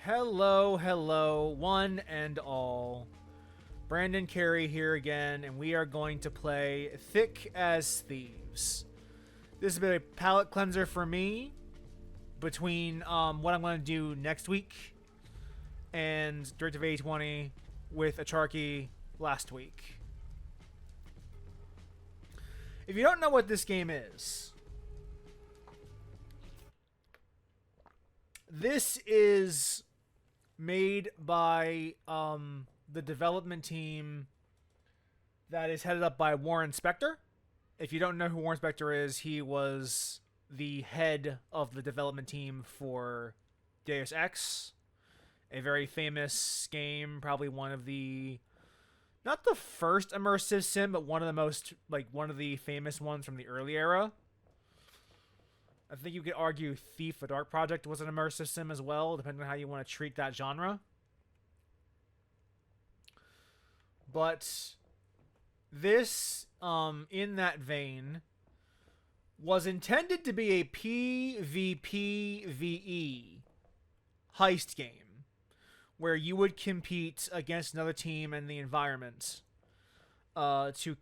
Hello, hello, one and all. Brandon Carey here again, and we are going to play Thick As Thieves. This has been a palate cleanser for me between what I'm going to do next week and Direct of A20 with Acharky last week. If you don't know what this game is, this is made by the development team that is headed up by Warren Spector. If you don't know who Warren Spector is, he was the head of the development team for Deus Ex, a very famous game, probably one of the, not the first immersive sim, but one of the most, one of the famous ones from the early era. I think you could argue Thief: The Dark Project was an immersive sim as well, depending on how you want to treat that genre. But this, in that vein, was intended to be a PvPvE heist game, where you would compete against another team and the environment to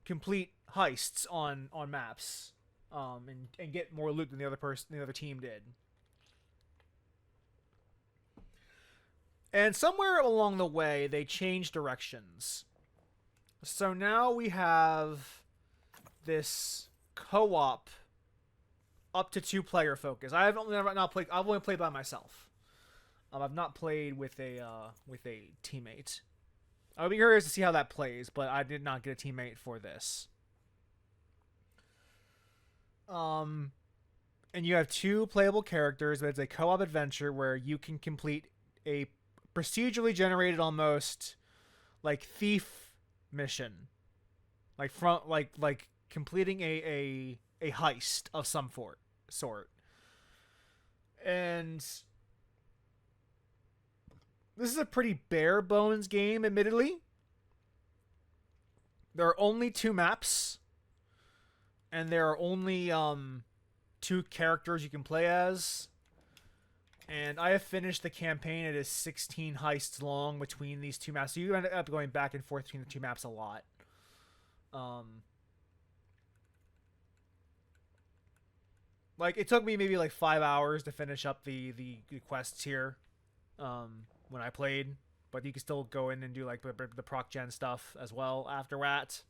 complete heists on maps. And get more loot than the other team did. And somewhere along the way, they changed directions. So now we have this co-op up to 2-player focus. I've only played by myself. I've not played with a teammate. I'll be curious to see how that plays, but I did not get a teammate for this. And you have 2 playable characters, but it's a co-op adventure where you can complete a procedurally generated, almost like thief mission, like completing a heist of some sort. And this is a pretty bare bones game, admittedly. There are only 2 maps. And there are only 2 characters you can play as. And I have finished the campaign. It is 16 heists long between these 2 maps. So you end up going back and forth between the 2 maps a lot. It took me maybe 5 hours to finish up the quests here when I played. But you can still go in and do the proc gen stuff as well after that.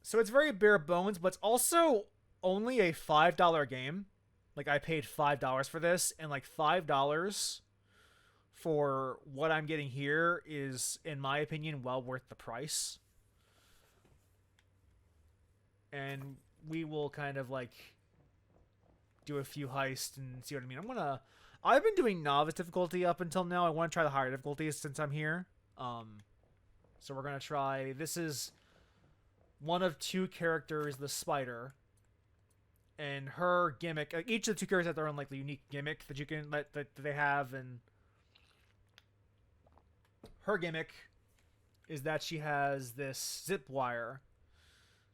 So it's very bare bones, but it's also only a $5 game. I paid $5 for this, and $5 for what I'm getting here is, in my opinion, well worth the price. And we will kind of do a few heists and see what I mean. I've been doing novice difficulty up until now. I want to try the higher difficulties since I'm here. So we're gonna try. This is one of 2 characters, the spider, and her gimmick. Each of the 2 characters have their own unique gimmick that you can that they have, and her gimmick is that she has this zip wire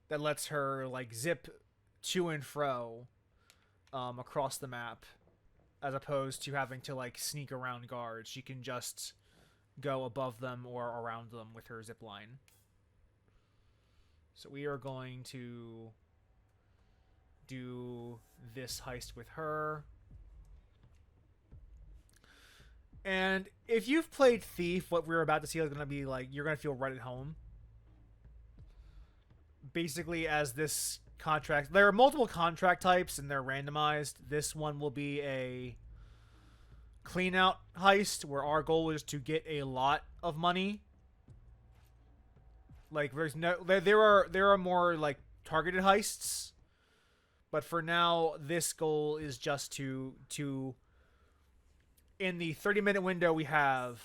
that lets her zip to and fro across the map, as opposed to having to sneak around guards. She can just go above them or around them with her zip line. So we are going to do this heist with her. And if you've played Thief, what we're about to see is going to be you're going to feel right at home. Basically, as this contract, there are multiple contract types and they're randomized. This one will be a clean out heist where our goal is to get a lot of money. There's no, there are more targeted heists, but for now this goal is just to in the 30-minute window we have,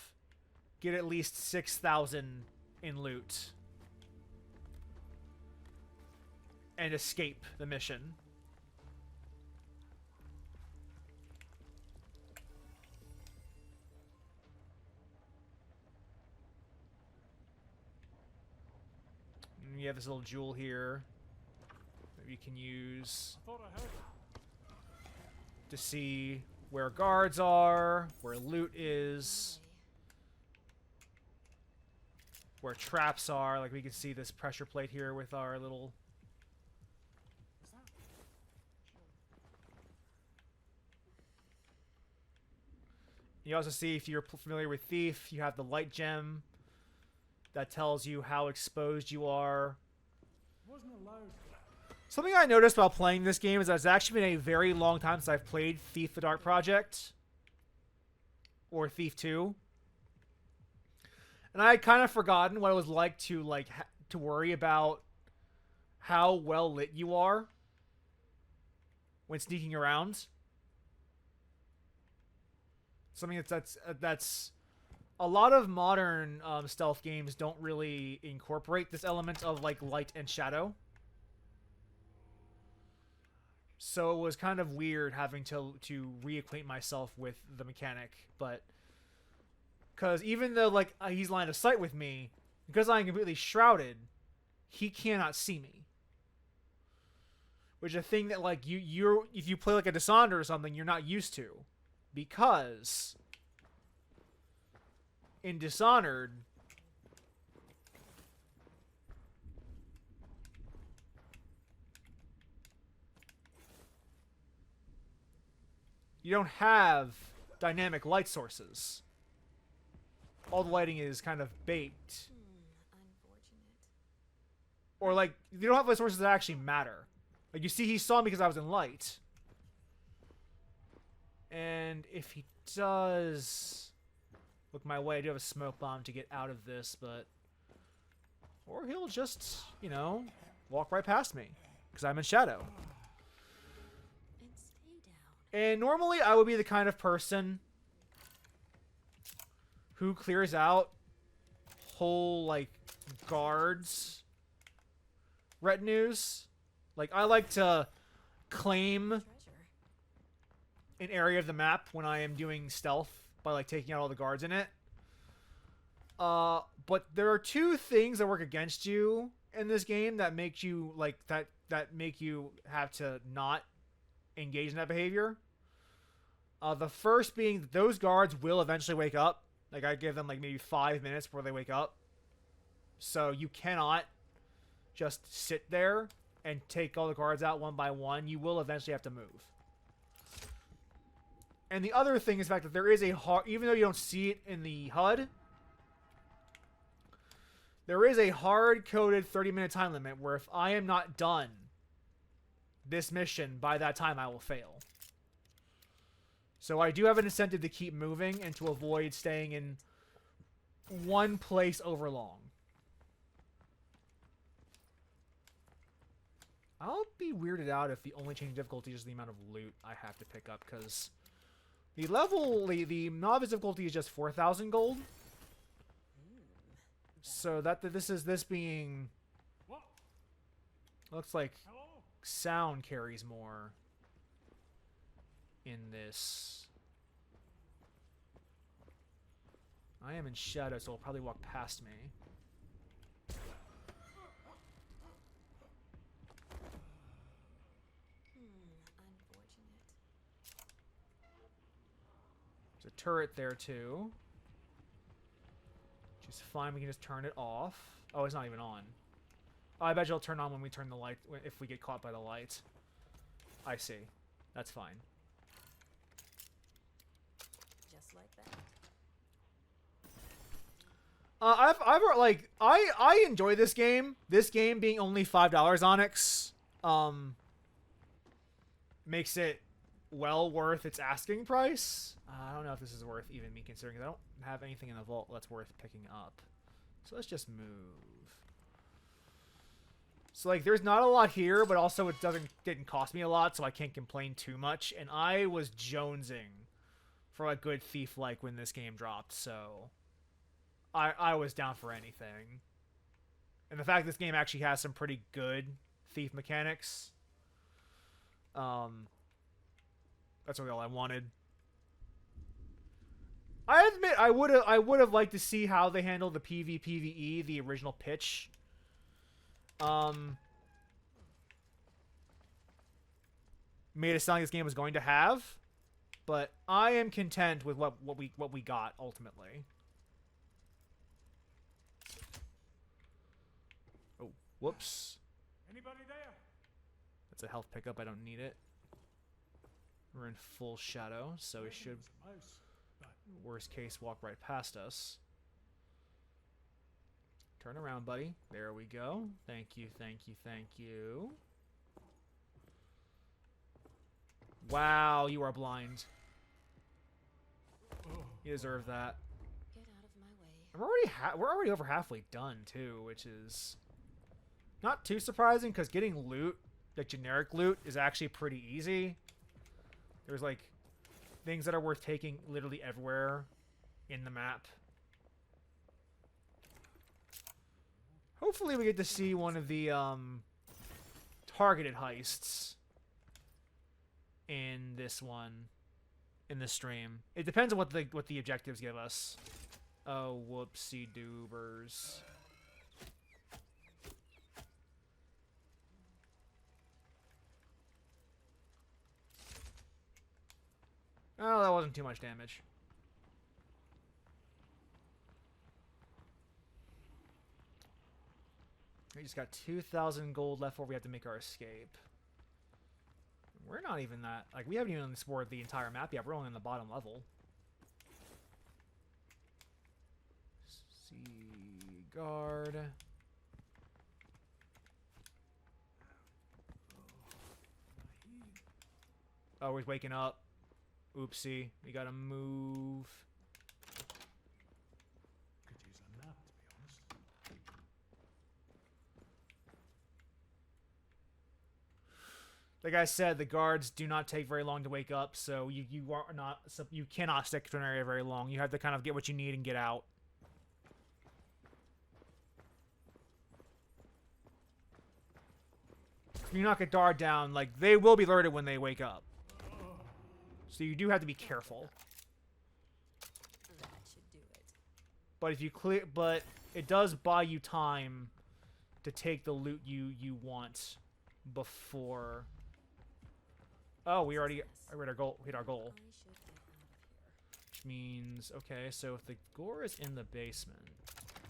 get at least 6,000 in loot and escape the mission. You have this little jewel here that you can use. to see where guards are, where loot is, where traps are. Like, we can see this pressure plate here with our little... You also see, if you're familiar with Thief, you have the light gem that tells you how exposed you are. Something I noticed while playing this game is that it's actually been a very long time since I've played Thief the Dark Project. Or Thief 2. And I had kind of forgotten what it was like to worry about how well lit you are when sneaking around. Something that's a lot of modern stealth games don't really incorporate this element of like light and shadow. So it was kind of weird having to reacquaint myself with the mechanic, but because even though like he's line of sight with me, because I'm completely shrouded, he cannot see me. Which is a thing that like you're if you play like a Dishonored or something, you're not used to. Because in Dishonored, you don't have dynamic light sources. All the lighting is kind of baked. Or like, you don't have light sources that actually matter. Like, you see, he saw me because I was in light. And if he does look my way, I do have a smoke bomb to get out of this, but... Or he'll just, you know, walk right past me. Because I'm in shadow. And normally I would be the kind of person who clears out whole, like, guards retinues. Like, I like to claim an area of the map when I am doing stealth by like taking out all the guards in it. But there are two things that work against you in this game that make you like that make you have to not engage in that behavior. The first being that those guards will eventually wake up. Like, I give them like maybe 5 minutes before they wake up. So you cannot just sit there and take all the guards out one by one. You will eventually have to move. And the other thing is the fact that there is a hard... Even though you don't see it in the HUD, there is a hard-coded 30-minute time limit where if I am not done this mission by that time, I will fail. So I do have an incentive to keep moving and to avoid staying in one place over long. I'll be weirded out if the only change in difficulty is the amount of loot I have to pick up, because... The novice difficulty is just 4,000 gold. So this being looks like sound carries more in this. I am in shadow, so it'll probably walk past me. There's a turret there too. Which is fine, we can just turn it off. Oh, it's not even on. Oh, I bet it'll turn on when we turn the light, if we get caught by the light. I see. That's fine. Just like that. I enjoy this game. This game being only $5 Onyx, makes it well worth its asking price. I don't know if this is worth even me considering, 'cause I don't have anything in the vault that's worth picking up. So let's just move. So like, there's not a lot here, but also it didn't cost me a lot, so I can't complain too much. And I was jonesing for a good thief-like when this game dropped, so I was down for anything. And the fact this game actually has some pretty good thief mechanics, that's really all I wanted. I admit I would have liked to see how they handled the PvPvE, the original pitch. Made it sound like this game was going to have. but I am content with what we got ultimately. Oh, whoops. Anybody there? That's a health pickup. I don't need it. We're in full shadow, so he should, Mouse, but worst case, walk right past us. Turn around, buddy. There we go. Thank you, thank you, thank you. Wow, you are blind. You deserve that. Get out of my way. And we're already over halfway done too, which is not too surprising because getting loot, like generic loot, is actually pretty easy. There's like things that are worth taking literally everywhere in the map. Hopefully we get to see one of the targeted heists in this one, in this stream. It depends on what the objectives give us. Oh, whoopsie doobers. Oh, that wasn't too much damage. We just got 2,000 gold left before we have to make our escape. We're not even that... Like, we haven't even explored the entire map yet. We're only on the bottom level. Guard. Oh, he's waking up. Oopsie. We gotta move. could use a nap, to be honest. Like I said, the guards do not take very long to wake up, so you are not... So you cannot stick to an area very long. You have to kind of get what you need and get out. If you knock a guard down, like, they will be alerted when they wake up. So you do have to be careful. That should do it. But if you clear, but it does buy you time to take the loot you want before. Oh, we already hit our goal. Hit our goal. I should get out of here. Which means, okay, so if the gore is in the basement.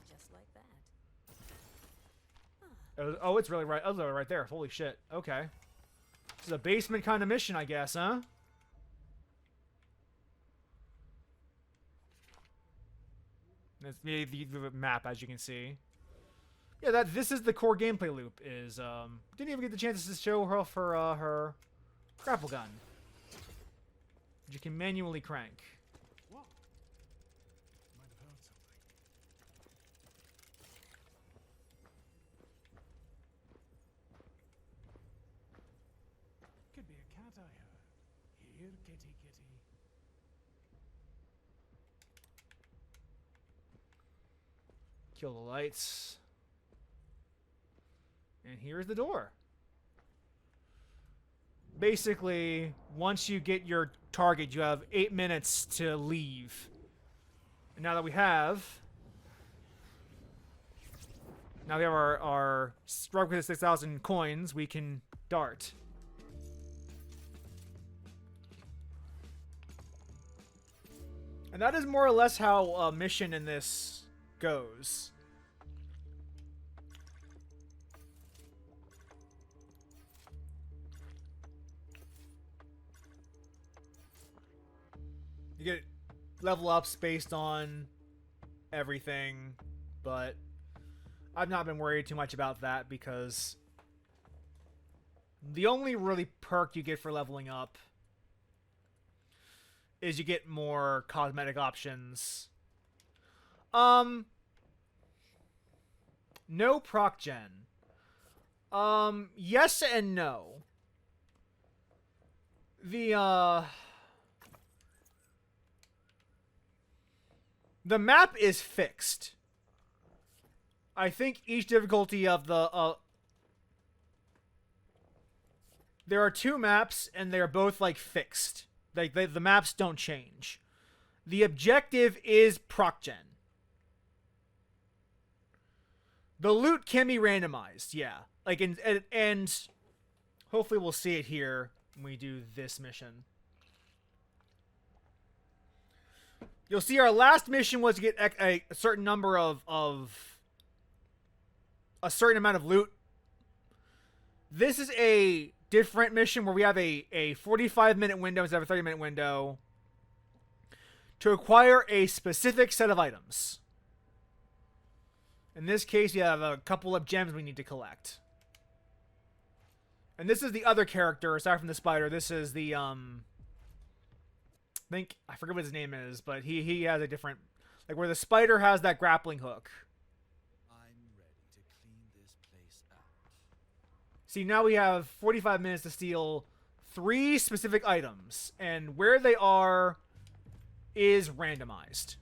Just like that. Oh, it's really right. Oh, right there. Holy shit. Okay. This is a basement kind of mission, I guess, huh? That's the map, as you can see. Yeah, this is the core gameplay loop. Is didn't even get the chance to show her her grapple gun, which you can manually crank. What? Might have heard something. Could be a cat I heard. Here, kitty, kitty. Kill the lights. And here's the door. Basically, once you get your target, you have 8 minutes to leave. And now that we have... Now we have our struggle with 6,000 coins, we can dart. And that is more or less how a mission in this goes. You get level ups based on everything, but I've not been worried too much about that because the only really perk you get for leveling up is you get more cosmetic options. No proc gen. Yes and no. The map is fixed. I think each difficulty of the there are 2 maps and they're both like fixed. Like the maps don't change. The objective is proc gen. The loot can be randomized, yeah. Like and hopefully we'll see it here when we do this mission. You'll see our last mission was to get a certain number of a certain amount of loot. This is a different mission where we have a 45-minute window instead of a 30-minute window to acquire a specific set of items. In this case, we have a couple of gems we need to collect. And this is the other character, aside from the spider. This is the, I forget what his name is, but he has a different, like where the spider has that grappling hook. I'm ready to clean this place out. See, now we have 45 minutes to steal 3 specific items, and where they are is randomized.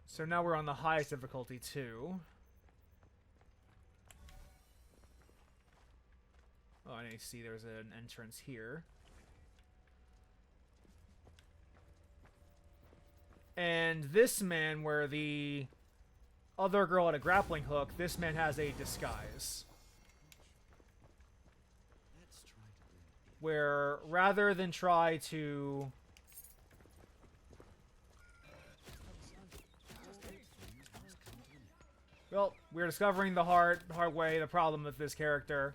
So now we're on the highest difficulty too. Oh, I see there's an entrance here. And this man, where the other girl had a grappling hook, this man has a disguise. Let's try to bring it in. Where rather than try to... Well, we're discovering the hard way, the problem with this character.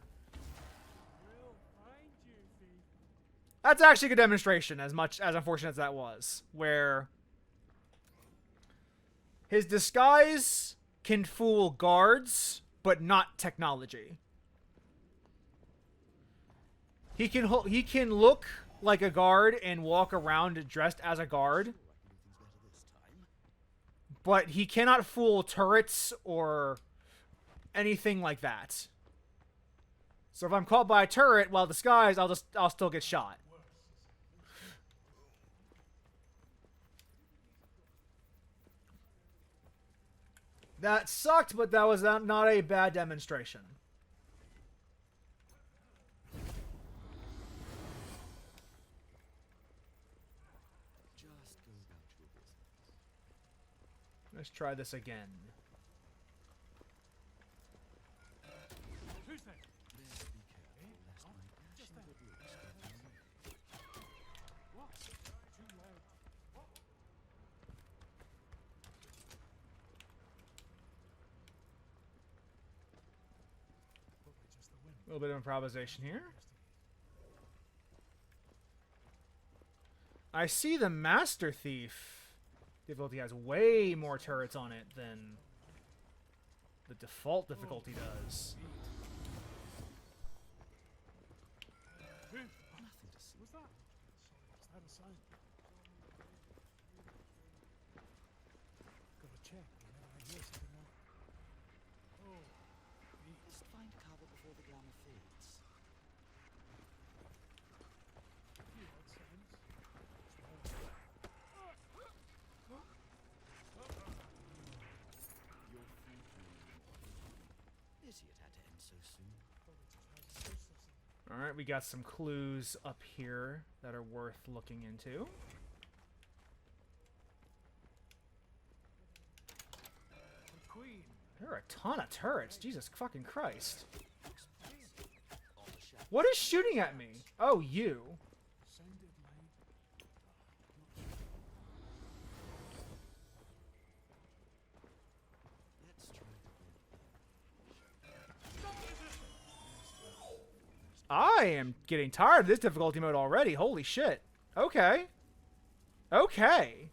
That's actually a good demonstration, as much as unfortunate as that was. Where his disguise can fool guards, but not technology. He can look like a guard and walk around dressed as a guard, but he cannot fool turrets or anything like that. So if I'm caught by a turret while disguised, I'll still get shot. That sucked, but that was not a bad demonstration. Just go about your business. Let's try this again. Who's there? Let's be careful lest my dashing good looks get in the way. What? Too loud. What? Probably just the wind. A little bit of improvisation here. I see the Master Thief difficulty has way more turrets on it than the default difficulty does. Nothing to see. What's that? Sorry, is that a sign? Gotta check. You never hear something like. Oh, Just find cover before the glamour fades. few odd signs. You're thinking. Pity it had to end so soon. Probably just has a ghost or something. Alright, we got some clues up here that are worth looking into. The Queen. There are a ton of turrets. Jesus fucking Christ. On the shelf. What is shooting at me? Oh, you. Sounded like. Let's try to I am getting tired of this difficulty mode already. Holy shit. Okay. Okay.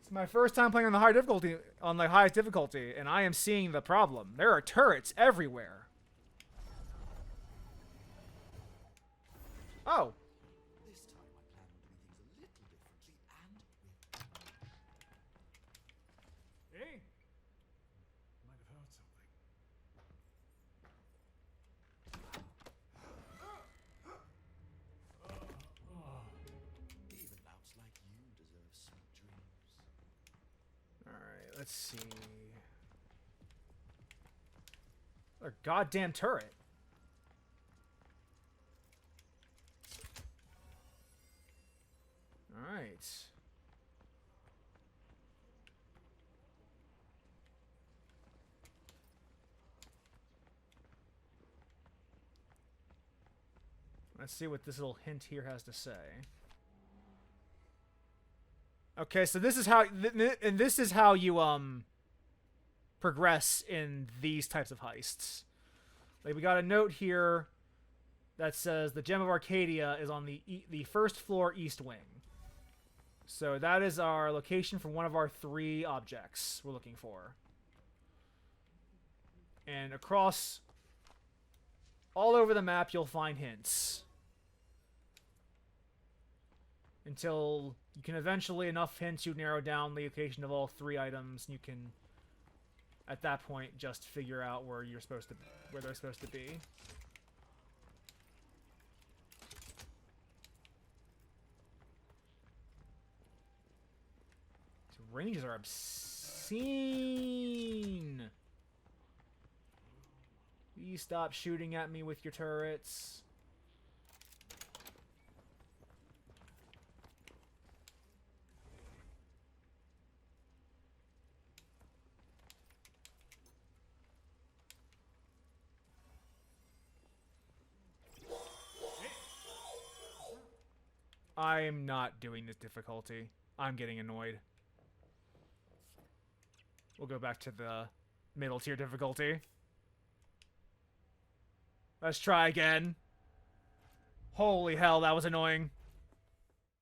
It's my first time playing on the highest difficulty, and I am seeing the problem. There are turrets everywhere. Oh. This time I plan on doing things a little differently and with. Hey! Might have heard something. Even louts like you deserve sweet dreams. Alright, let's see. A goddamn turret. Alright. Let's see what this little hint here has to say. Okay, so this is how, and this is how you progress in these types of heists. Like, we got a note here that says the Gem of Arcadia is on the first floor east wing. So that is our location for one of our 3 objects we're looking for. And across all over the map, you'll find hints. Until you can eventually, enough hints, you narrow down the location of all 3 items, and you can, at that point, just figure out where you're supposed to, where they're supposed to be. These ranges are obscene. Please stop shooting at me with your turrets. I'm not doing this difficulty. I'm getting annoyed. We'll go back to the middle tier difficulty. Let's try again. Holy hell, that was annoying.